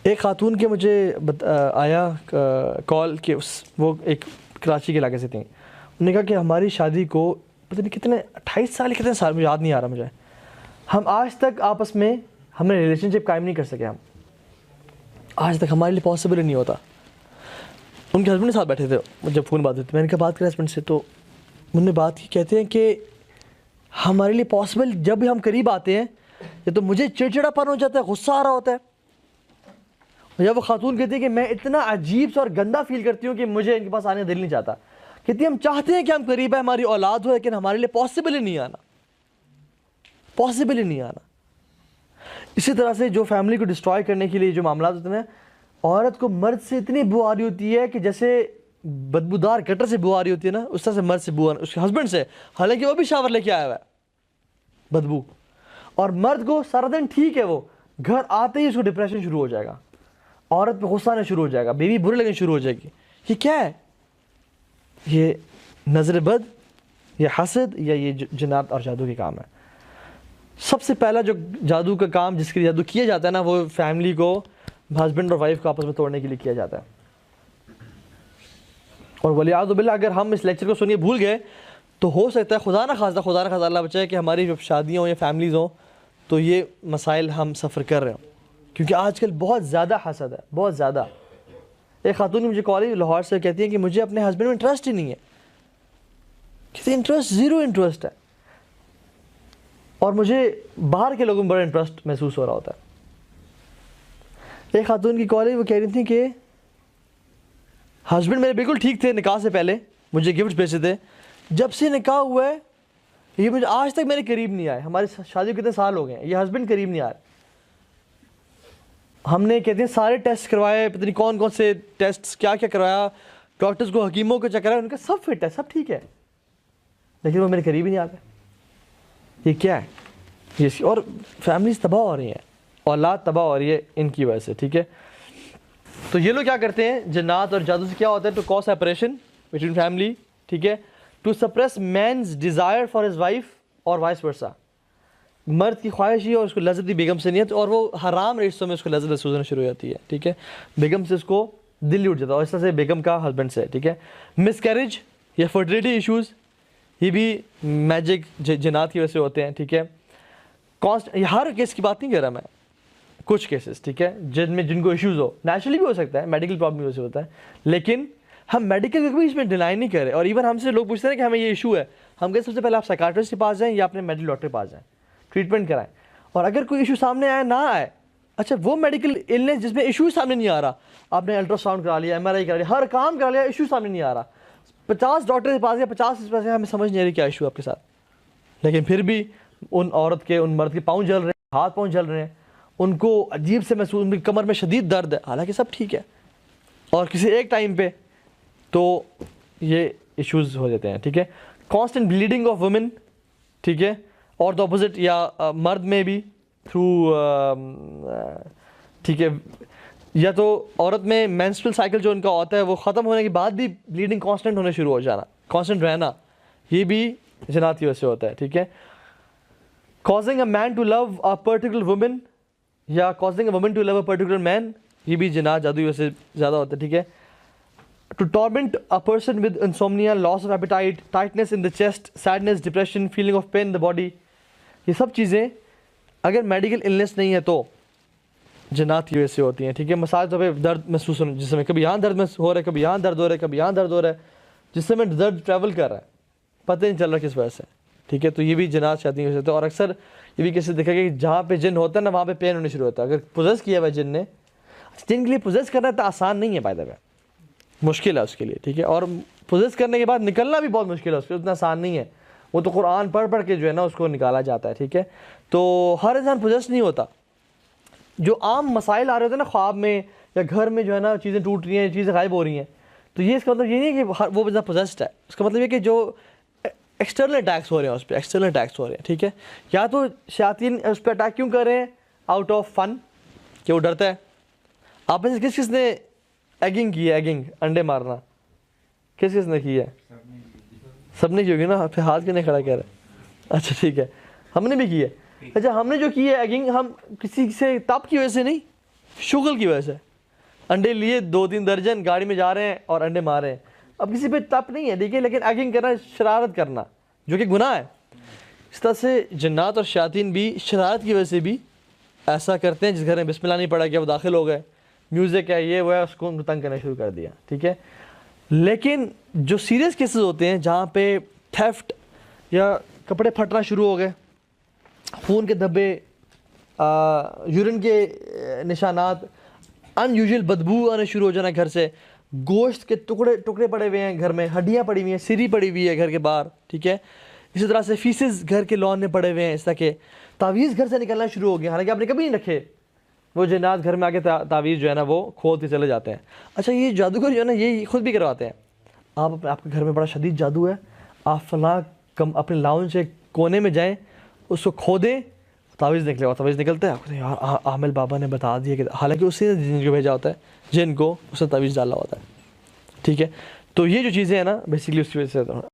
एक खातून के मुझे आया कॉल कि वो एक कराची के इलाके से थी। उन्होंने कहा कि हमारी शादी को पता नहीं कितने 28 साल कितने साल मुझे याद नहीं आ रहा मुझे, हम आज तक आपस में हमने रिलेशनशिप कायम नहीं कर सके। हम आज तक हमारे लिए पॉसिबल ही नहीं होता। उनके हस्बैंड के साथ बैठे थे, जब फ़ोन बात हुई थी मैंने कहा बात करें हस्बैंड से, तो उन्होंने बात की, कहते हैं कि हमारे लिए पॉसिबल जब भी हम करीब आते हैं या तो मुझे चिड़चिड़ापन हो जाता है, गुस्सा आ रहा होता है, और जब वो खातून कहती है कि मैं इतना अजीब सा और गंदा फील करती हूँ कि मुझे इनके पास आने का दिल नहीं चाहता। कहती हम चाहते हैं कि हम करीब है, हमारी औलाद हो, लेकिन हमारे लिए पॉसिबल ही नहीं आना, पॉसिबल ही नहीं आना। इसी तरह से जो फैमिली को डिस्ट्रॉय करने के लिए जो मामला होते हैं, औरत को मर्द से इतनी बू आ रही होती है कि जैसे बदबूदार गटर से बू आ रही होती है ना, उस तरह से मर्द से बू उसके हस्बैंड से, हालांकि वो भी शावर लेके आया हुआ है, बदबू। और मर्द को सारा दिन ठीक है, वो घर आते ही उसको डिप्रेशन शुरू हो जाएगा, औरत पे गुस्सा आना शुरू हो जाएगा, बीवी बुरे लगनी शुरू हो जाएगी। ये क्या है? ये नजर बद, ये हसद, या ये जिन्नात और जादू के काम है। सबसे पहला जो जादू का काम जिसके लिए जादू किया जाता है ना, वो फैमिली को, हस्बैंड और वाइफ को आपस में तोड़ने के लिए किया जाता है। और वलियाज़ु बिल्लाह अगर हम इस लेक्चर को सुनिए भूल गए तो हो सकता है खुदा ना खास्ता अल्लाह बचाए कि हमारी जब शादियाँ हों या फैमिलीज़ हों तो ये मसाइल हम सफ़र कर रहे हों, क्योंकि आजकल बहुत ज़्यादा हसद है, बहुत ज़्यादा। एक खातून मुझे कॉलेज लाहौर से कहती है कि मुझे अपने हस्बैंड में इंटरेस्ट ही नहीं है, किसी इंटरेस्ट, ज़ीरो इंटरेस्ट है, और मुझे बाहर के लोगों में बड़ा इंटरेस्ट महसूस हो रहा होता है। एक खातून की कॉलेज वो कह रही थी कि हस्बैंड मेरे बिल्कुल ठीक थे निकाह से पहले, मुझे गिफ्ट भेजे थे, जब से निकाह हुआ है ये मुझे आज तक मेरे करीब नहीं आए। हमारी शादी को कितने साल हो गए हैं, ये हस्बैंड करीब नहीं आए। हमने कहते हैं सारे टेस्ट करवाए, पता नहीं कौन कौन से टेस्ट क्या क्या करवाया, डॉक्टर्स को, हकीमों को चेक कराया, उनका सब फिट है, सब ठीक है, लेकिन वो मेरे करीब ही नहीं आ गए। ये क्या है? ये और फैमिलीज तबाह हो रही हैं, औलाद तबाह हो रही है इनकी वजह से। ठीक है, तो ये लोग क्या करते हैं जन्नात और जादू से, क्या होता है, to cause separation between family. ठीक है, to suppress man's desire for his wife और वाइस वर्सा, मर्द की ख्वाहिश ही और उसको लज्जत दी बेगम से नहीं है, तो और वो हराम रिश्तों में उसको लज्जत महसूस होना शुरू हो जाती है। ठीक है, बेगम से उसको दिल उठ जाता है, और इस तरह से बेगम का हस्बैंड से। ठीक है, मिसकैरेज या फर्टिलिटी इशूज़, ये भी मैजिक जन्नात की वजह से होते हैं। ठीक है, कॉन्स्ट, ये हर केस की बात नहीं कर रहा मैं, कुछ केसेस, ठीक है, जिनमें जिनको इश्यूज़ हो, नेचुरली भी हो सकता है, मेडिकल प्रॉब्लम की वजह से होता है, लेकिन हम मेडिकल को भी इसमें डिनाई नहीं करें। और इवन हमसे लोग पूछते हैं कि हमें ये इशू है, हम कहते सबसे पहले आप साइकाट्रिस्ट के पास जाएं या अपने मेडिकल डॉक्टर के पास जाएं, ट्रीटमेंट कराएं। और अगर कोई इशू सामने आए ना आए, अच्छा वो मेडिकल इलनेस जिसमें इशू सामने नहीं आ रहा, आपने अल्ट्रासाउंड करा लिया, MRI करा लिया, हर काम करा लिया, इशू सामने नहीं आ रहा, 50 डॉक्टर के पास गया, 50 के पास गया, हमें समझ नहीं आ रही क्या इशू आपके साथ, लेकिन फिर भी उन औरत के, उन मर्द के पाँव जल रहे हैं, हाथ पाँव जल रहे हैं, उनको अजीब से महसूस, उनकी कमर में शदीद दर्द है, हालांकि सब ठीक है, और किसी एक टाइम पे तो ये इश्यूज़ हो जाते हैं। ठीक है, कांस्टेंट ब्लीडिंग ऑफ वुमेन, ठीक है, और द ऑपोजिट, या मर्द में भी थ्रू, ठीक है, या तो औरत में मेंस्ट्रुअल साइकिल जो उनका होता है वो ख़त्म होने के बाद भी ब्लीडिंग कांस्टेंट होने शुरू हो जाना, कांस्टेंट रहना, ये भी जन्नात की वजह से होता है। ठीक है, causing a man to love a particular woman या causing a woman to love a particular man, ये भी जन्नात जादू की वजह से ज़्यादा होता है। ठीक है, to torment a person with insomnia, loss of appetite, tightness in the chest, sadness, depression, feeling of pain in the body, ये सब चीज़ें अगर मेडिकल इलनेस नहीं है तो जन्नात की वजह से होती हैं। ठीक है, मसाज पे दर्द महसूस होना, जिसमें कभी यहाँ दर्द हो रहा है, कभी यहाँ दर्द हो रहा है, कभी यहाँ दर्द हो रहा है, जिससे में दर्द ट्रैवल कर रहा है, पता ही नहीं चल रहा किस वजह से। ठीक है, तो ये भी जन्नात शादी हो सकते हैं। और अक्सर ये भी कैसे देखा कि जहाँ पे जिन होता है ना वहाँ पे पेन होने शुरू होता है, अगर पोजेस किया हुआ जिन ने, जिन के लिए पोजेस करना तो आसान नहीं है, बाय द वे मुश्किल है उसके लिए। ठीक है, और पोजेस करने के बाद निकलना भी बहुत मुश्किल है उसके, उतना आसान नहीं है, वो तो कुरान पढ़ पढ़ के जो है ना उसको निकाला जाता है। ठीक है, तो हर इंसान पोजेस नहीं होता। जो आम मसाइल आ रहे होते हैं ना ख्वाब में या घर में, जो है ना चीज़ें टूट रही हैं, चीज़ें गायब हो रही हैं, तो ये इसका मतलब ये नहीं है कि वो बंदा पोजेस्ड है, उसका मतलब ये कि जो एक्सटर्नल अटैक्स हो रहे हैं उस पर, एक्सटर्नल अटैक्स हो रहे हैं। ठीक है, या तो शैतान उस पर अटैक क्यों कर रहे हैं, आउट ऑफ फन, कि वो डरता है। आप में से किस किस ने एगिंग की है, एगिंग, अंडे मारना, किस किस ने की है? सबने की होगी ना, फिर हाथ क्यों नहीं खड़ा कर रहे? अच्छा ठीक है, हमने भी की है। अच्छा, हमने जो की है एगिंग, हम किसी से ताप की वजह से नहीं, शुगल की वजह से अंडे लिए 2-3 दर्जन, गाड़ी में जा रहे हैं और अंडे मार रहे हैं। अब किसी पे तप नहीं है, देखिए, लेकिन एगिंग करना, शरारत करना, जो कि गुनाह है। इस तरह से जन्नात और शयातीन भी शरारत की वजह से भी ऐसा करते हैं। जिस घर में बिस्मिल्लाह नहीं पड़ा गया वो दाखिल हो गए, म्यूज़िक है, ये वो है, उसको तंग करना शुरू कर दिया, ठीक है। लेकिन जो सीरियस केसेस होते हैं जहाँ पे थेफ्ट या कपड़े फटना शुरू हो गए, खून के धब्बे, यूरिन के निशानात, अनयूजुअल बदबू आने शुरू हो जाना घर से, गोश्त के टुकड़े टुकड़े पड़े हुए हैं घर में, हड्डियाँ पड़ी हुई हैं, सिरी पड़ी हुई है घर के बाहर, ठीक है। इसी तरह से फीसेस घर के लॉन में पड़े हुए हैं, इस तरह के तावीज़ घर से निकलना शुरू हो गया, हालांकि आपने कभी नहीं रखे। वो जन्नात घर में आके तावीज़ जो है ना वो खोद के चले जाते हैं। अच्छा, ये जादूगर जो है ना ये खुद भी करवाते हैं। आपके घर में बड़ा शदीद जादू है, आप फलां अपने लाउंज से कोने में जाएँ, उसको खोदें, तावीज़ निकलेगा। तावीज़ निकलता है, आपको यार आमिल बाबा ने बता दिया कि, हालांकि उसी ने जिन को भेजा होता है, जिन को उसने तावीज़ डाला होता है, ठीक है। तो ये जो चीज़ें हैं ना बेसिकली उसकी वजह से